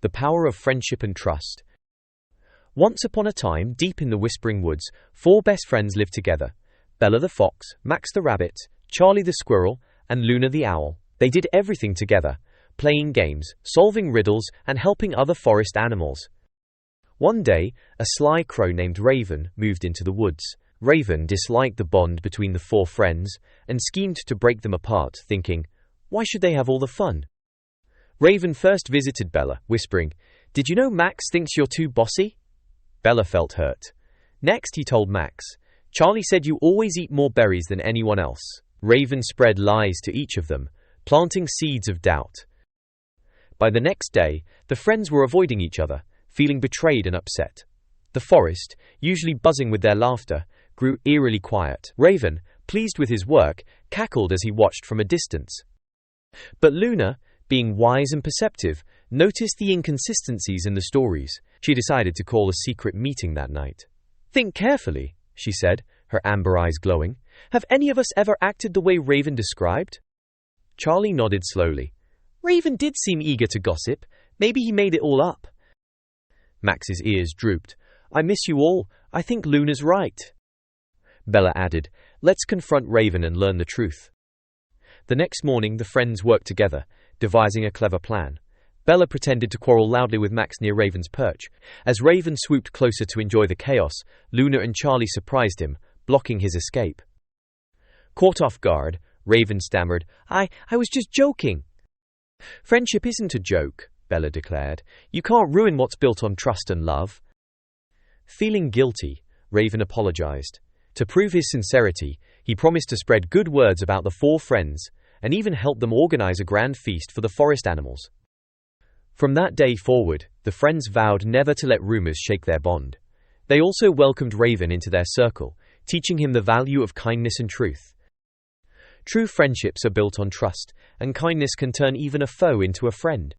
The power of friendship and trust. Once upon a time, deep in the whispering woods, 4 best friends lived together. Bella the fox, Max the rabbit, Charlie the squirrel, and Luna the owl. They did everything together, playing games, solving riddles, and helping other forest animals. One day, a sly crow named Raven moved into the woods. Raven disliked the bond between the 4 friends and schemed to break them apart, thinking, why should they have all the fun? Raven first visited Bella, whispering, "Did you know Max thinks you're too bossy?" Bella felt hurt. Next, he told Max, "Charlie said you always eat more berries than anyone else." Raven spread lies to each of them, planting seeds of doubt. By the next day, the friends were avoiding each other, feeling betrayed and upset. The forest, usually buzzing with their laughter, grew eerily quiet. Raven, pleased with his work, cackled as he watched from a distance. But Luna, being wise and perceptive, noticed the inconsistencies in the stories. She decided to call a secret meeting that night. "Think carefully," she said, her amber eyes glowing. "Have any of us ever acted the way Raven described?" Charlie nodded slowly. "Raven did seem eager to gossip. Maybe he made it all up." Max's ears drooped. "I miss you all. I think Luna's right." Bella added, "Let's confront Raven and learn the truth." The next morning, the friends worked together, devising a clever plan. Bella pretended to quarrel loudly with Max near Raven's perch. As Raven swooped closer to enjoy the chaos, Luna and Charlie surprised him, blocking his escape. Caught off guard, Raven stammered, I was just joking." "Friendship isn't a joke," Bella declared. "You can't ruin what's built on trust and love." Feeling guilty, Raven apologized. To prove his sincerity, he promised to spread good words about the 4 friends, and even help them organize a grand feast for the forest animals. From that day forward, the friends vowed never to let rumors shake their bond. They also welcomed Raven into their circle, teaching him the value of kindness and truth. True friendships are built on trust, and kindness can turn even a foe into a friend.